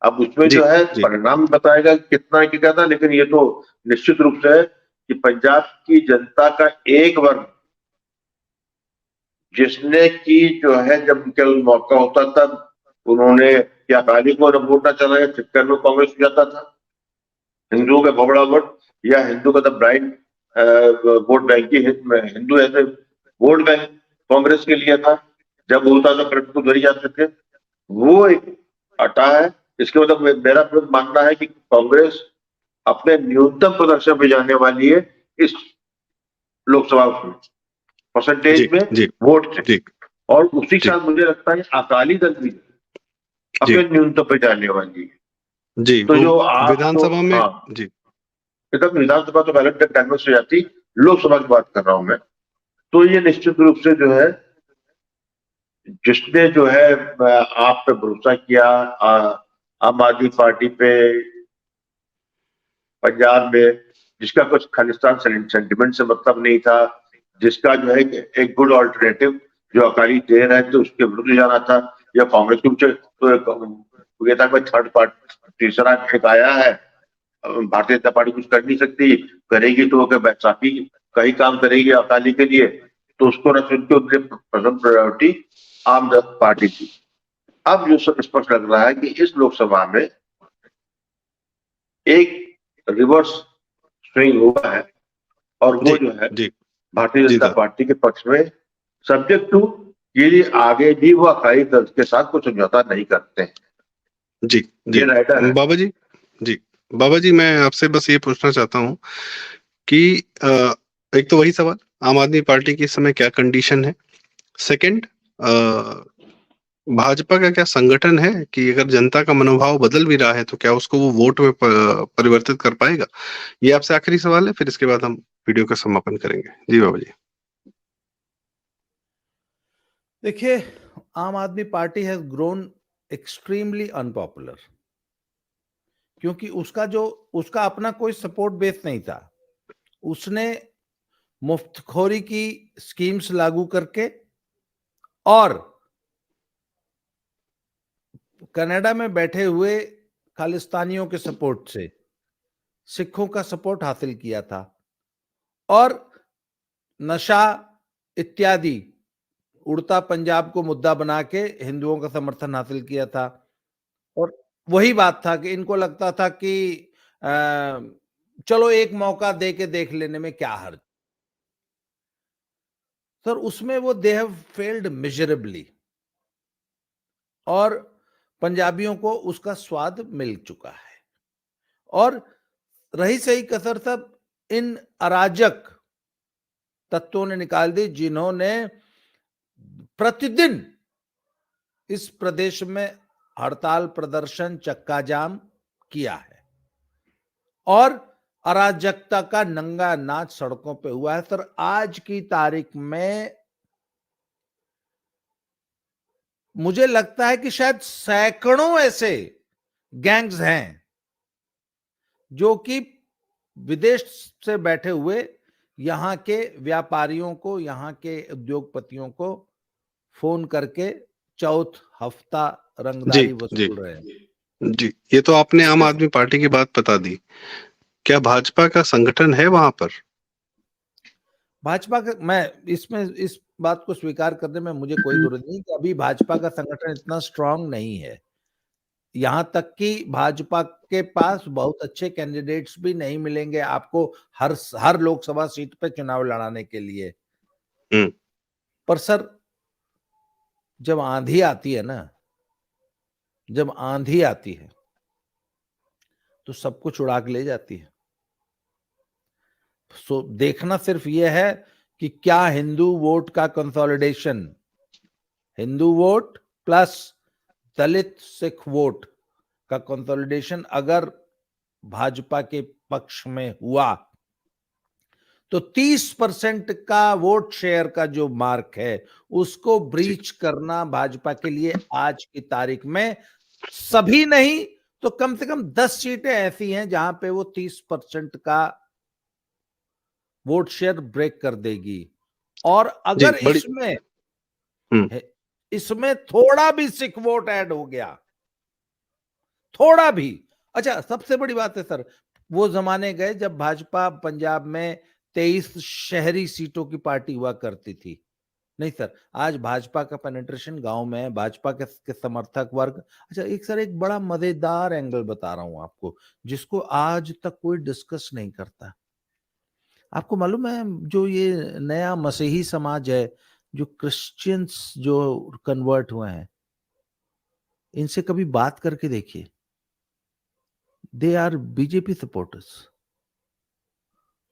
B: अब उसमें जो है परिणाम बताएगा कितना क्या था, लेकिन ये तो निश्चित रूप से है कि पंजाब की जनता का एक वर्ग, जिसने की जो है जब उनके मौका होता था उन्होंने या अकाली को वोट न चलाया, चक्कर में कांग्रेस हो जाता था, हिंदुओं का बबड़ा वोट या हिंदू का द ब्राइट वोट बैंक की हिंदू ऐसे वोट बैंक कांग्रेस के लिए था, जब होता था करंट को धरी जाते थे, वो एक हटा है। इसके मतलब मेरा मानना है कि कांग्रेस अपने न्यूनतम प्रदर्शन पे जाने वाली है इस लोकसभा में परसेंटेज में वोट से, और उसी के साथ मुझे लगता है अकाली दल भी अपने न्यूनतम पे जाने वाली है।
A: जी,
B: तो जो
A: विधानसभा में जी,
B: तब विधानसभा तो बैलेट कैनवस से जाती, लोकसभा की बात कर रहा हूं मैं। तो ये निश्चित रूप से जो है, जिसने जो है आप पे भरोसा किया, आम आदमी पार्टी पे पंजाब में, जिसका कुछ खालिस्तान सेंटिमेंट से मतलब नहीं था, जिसका जो है एक गुड ऑल्टरनेटिव जो अकाली दे रहे थे उसके विरुद्ध जाना था, या कांग्रेस के पीछे तो ये था कि थर्ड पार्टी तीसरा एक आया है, भारतीय जनता पार्टी कुछ कर नहीं सकती, करेगी तो बैसाखी का ही काम करेगी अकाली के लिए, तो उसको न सुन के उनके प्रथम प्रायोरिटी आम पार्टी थी। अब जो स्पष्ट लग रहा है कि इस लोकसभा में एक रिवर्स स्विंग हुआ है, और वो जो है भारतीय जनता पार्टी के पक्ष में, सब्जेक्ट टू कि आगे भी वो अकाली दल के साथ कुछ समझौता नहीं करते हैं।
A: जी बाबा जी मैं आपसे बस ये पूछना चाहता हूँ कि एक तो वही सवाल, आम आदमी पार्टी की इस समय क्या कंडीशन है, सेकंड भाजपा का क्या संगठन है कि अगर जनता का मनोभाव बदल भी रहा है तो क्या उसको वो वोट में परिवर्तित कर पाएगा। ये आपसे आखिरी सवाल है, फिर इसके बाद हम वीडियो का समापन करेंगे। जी बाबा जी।
C: देखिए, आम आदमी party has grown extremely unpopular, क्योंकि उसका अपना कोई सपोर्ट बेस नहीं था। उसने मुफ्तखोरी की स्कीम्स लागू करके और कनाडा में बैठे हुए खालिस्तानियों के सपोर्ट से सिखों का सपोर्ट हासिल किया था, और नशा इत्यादि उड़ता पंजाब को मुद्दा बना के हिंदुओं का समर्थन हासिल किया था। और वही बात था कि इनको लगता था कि चलो एक मौका दे के देख लेने में क्या हर्ज। सर उसमें वो दे हैव फेल्ड मिजरेबली, और पंजाबियों को उसका स्वाद मिल चुका है। और रही सही कसर सब इन अराजक तत्वों ने निकाल दी, जिन्होंने प्रतिदिन इस प्रदेश में हड़ताल, प्रदर्शन, चक्का जाम किया है और अराजकता का नंगा नाच सड़कों पे हुआ है। सर, आज की तारीख में मुझे लगता है कि शायद सैकड़ों ऐसे गैंग्स हैं जो कि विदेश से बैठे हुए यहां के व्यापारियों को, यहां के उद्योगपतियों को फोन करके चौथ हफ्ता
A: जी
C: रंगदारी
A: जी
C: वसूल रहे हैं।
A: जी, ये तो आपने आम
C: इसके
A: आदमी पार्टी की बात बता दी। क्या भाजपा का संगठन है वहां पर?
C: भाजपा का, मैं इसमें इस बात को स्वीकार करने में मुझे कोई जरूरत नहीं कि अभी भाजपा का संगठन इतना स्ट्रांग नहीं है। यहां तक कि भाजपा के पास बहुत अच्छे कैंडिडेट्स भी नहीं मिलेंगे आपको हर लोकसभा सीट पे चुनाव लड़ाने के लिए। पर सर, जब आंधी आती है ना, जब आंधी आती है तो सब कुछ उड़ा के ले जाती है। सो देखना सिर्फ यह है कि क्या हिंदू वोट का कंसोलिडेशन, हिंदू वोट प्लस दलित सिख वोट का कंसोलिडेशन अगर भाजपा के पक्ष में हुआ तो 30% का वोट शेयर का जो मार्क है उसको ब्रीच करना भाजपा के लिए आज की तारीख में सभी नहीं तो कम से कम 10 सीटें ऐसी हैं जहां पे वो 30% का वोट शेयर ब्रेक कर देगी। और अगर इसमें थोड़ा भी सिख वोट ऐड हो गया, थोड़ा भी, अच्छा सबसे बड़ी बात है सर, वो जमाने गए जब भाजपा पंजाब में 23 शहरी सीटों की पार्टी हुआ करती थी। नहीं सर, आज भाजपा का पेनिट्रेशन गांव में है, भाजपा के समर्थक वर्ग। अच्छा एक बड़ा मजेदार एंगल बता रहा हूं आपको, जिसको आज तक कोई डिस्कस नहीं करता। आपको मालूम है, जो ये नया मसीही समाज है, जो क्रिश्चियंस जो कन्वर्ट हुए हैं, इनसे कभी बात करके देखिए, दे आर बीजेपी सपोर्टर्स।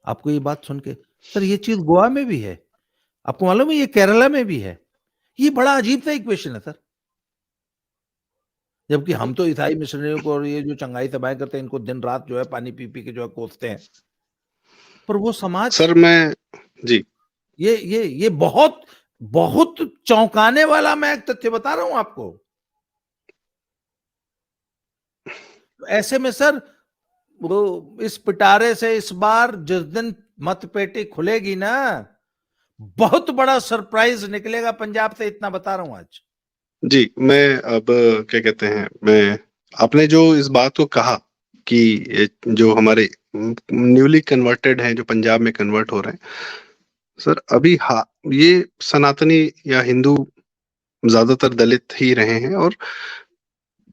C: आपको ये बात सुन के, सर ये चीज गोवा में भी है, आपको मालूम है ये केरला में भी है। ये बड़ा अजीब सा इक्वेशन है सर। जबकि हम तो ईसाई मिशनरियों को और ये जो चंगाई सभाएं करते हैं, इनको दिन रात जो है पानी पी पी के जो है कोसते हैं, पर वो समाज
A: सर मैं जी
C: ये बहुत बहुत चौंकाने वाला मैं एक तथ्य बता रहा हूं आपको। ऐसे में सर, वो इस पिटारे से इस बार जिस दिन मतपेटी खुलेगी ना, बहुत बड़ा सरप्राइज निकलेगा पंजाब से, इतना बता रहा हूं आज।
A: जी, मैं अब क्या कहते हैं, मैं आपने जो इस बात को कहा कि जो हमारे न्यूली कन्वर्टेड हैं, जो पंजाब में कन्वर्ट हो रहे हैं, सर अभी हाँ, ये सनातनी या हिंदू ज्यादातर दलित ही रहे हैं। और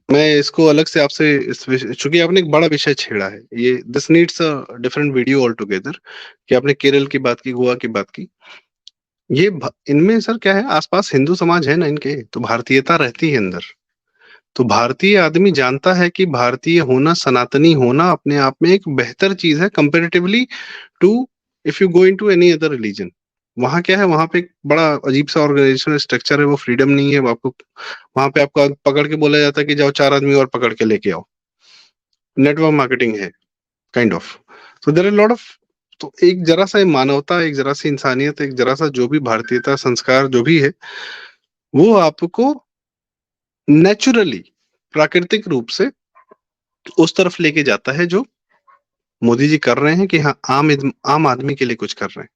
A: मैं इसको अलग से आपसे, चूंकि आपने एक बड़ा विषय छेड़ा है, ये this needs a different video all together, कि आपने केरल की बात की, गोवा की बात की। इनमें सर क्या है, आसपास हिंदू समाज है ना इनके, तो भारतीयता रहती है अंदर। तो भारतीय आदमी जानता है कि भारतीय होना, सनातनी होना अपने आप में एक बेहतर चीज है comparatively to if you go into any other religion. वहां क्या है, वहां पे एक बड़ा अजीब सा ऑर्गेनाइजेशनल स्ट्रक्चर है, वो फ्रीडम नहीं है। वो आपको वहां पे आपको पकड़ के बोला जाता है कि जाओ 4 आदमी और पकड़ के लेके आओ। नेटवर्क मार्केटिंग है kind of. So there are lot of, तो एक जरा सा मानवता, एक जरा सी इंसानियत, एक जरा सा जो भी भारतीयता संस्कार जो भी है, वो आपको नेचुरली, प्राकृतिक रूप से उस तरफ लेके जाता है जो मोदी जी कर रहे हैं, कि हाँ आम आदमी के लिए कुछ कर रहे हैं,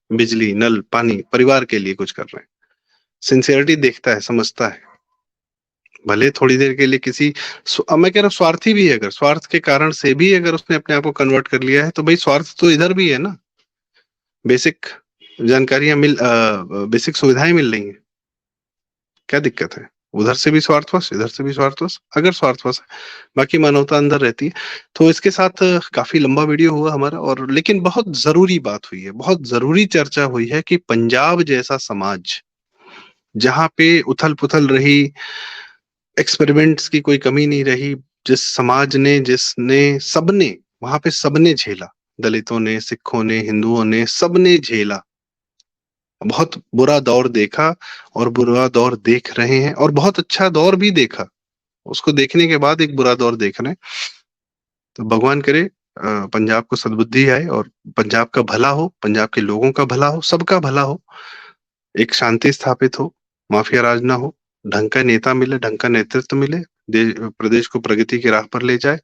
A: बिजली, नल, पानी, परिवार के लिए कुछ कर रहे हैं। सिंसियरिटी देखता है, समझता है। भले थोड़ी देर के लिए अब मैं कह रहा हूँ स्वार्थी भी है, अगर स्वार्थ के कारण से भी अगर उसने अपने आप को कन्वर्ट कर लिया है, तो भाई स्वार्थ तो इधर भी है ना। बेसिक जानकारियां बेसिक सुविधाएं मिल रही हैं, क्या दिक्कत है? उधर से भी स्वार्थवश, इधर से भी स्वार्थवश, अगर स्वार्थवश है, बाकी मानवता अंदर रहती है। तो इसके साथ काफी लंबा वीडियो हुआ हमारा, और लेकिन बहुत जरूरी बात हुई है, बहुत जरूरी चर्चा हुई है कि पंजाब जैसा समाज, जहां पे उथल पुथल रही, एक्सपेरिमेंट्स की कोई कमी नहीं रही, जिस समाज ने, जिसने, सबने वहां पे सबने झेला, दलितों ने, सिखों ने, हिंदुओं ने, सबने झेला। बहुत बुरा दौर देखा और बुरा दौर देख रहे हैं, और बहुत अच्छा दौर भी देखा। उसको देखने के बाद एक बुरा दौर देख रहे हैं। तो भगवान करे पंजाब को सद्बुद्धि आए और पंजाब का भला हो, पंजाब के लोगों का भला हो, सबका भला हो, एक शांति स्थापित हो, माफिया राज ना हो, ढंग का नेता मिले, ढंग का नेतृत्व मिले, प्रदेश को प्रगति की राह पर ले जाए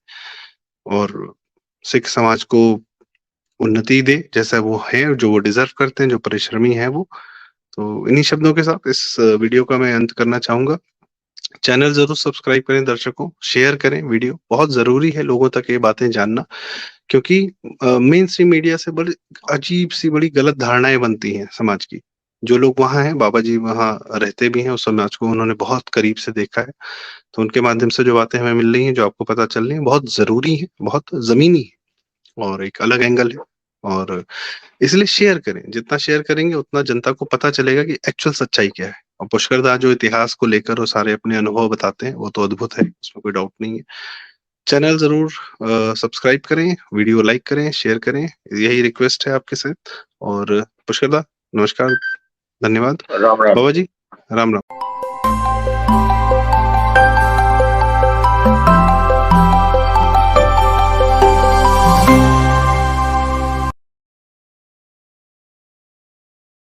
A: और सिख समाज को उन्नति दे, जैसा वो है, जो वो डिजर्व करते हैं, जो परिश्रमी है वो। तो इन्हीं शब्दों के साथ इस वीडियो का मैं अंत करना चाहूंगा। चैनल जरूर सब्सक्राइब करें दर्शकों, शेयर करें वीडियो, बहुत जरूरी है लोगों तक ये बातें जानना, क्योंकि मेन स्ट्रीम मीडिया से बड़ी अजीब सी बड़ी गलत धारणाएं बनती हैं समाज की। जो लोग वहां हैं, बाबा जी वहां रहते भी हैं, उस समाज को उन्होंने बहुत करीब से देखा है, तो उनके माध्यम से जो बातें हमें मिल रही हैं, जो आपको पता चल रही है, बहुत जरूरी है, बहुत जमीनी है और एक अलग एंगल है। और इसलिए शेयर करें, जितना शेयर करेंगे उतना जनता को पता चलेगा कि एक्चुअल सच्चाई क्या है। और पुष्कर दा जो इतिहास को लेकर वो सारे अपने अनुभव बताते हैं, वो तो अद्भुत है, उसमें कोई डाउट नहीं है। चैनल जरूर सब्सक्राइब करें, वीडियो लाइक करें, शेयर करें, यही रिक्वेस्ट है आपके साथ। और पुष्कर दा नमस्कार, धन्यवाद।
B: राम राम।
A: बाबा जी राम राम।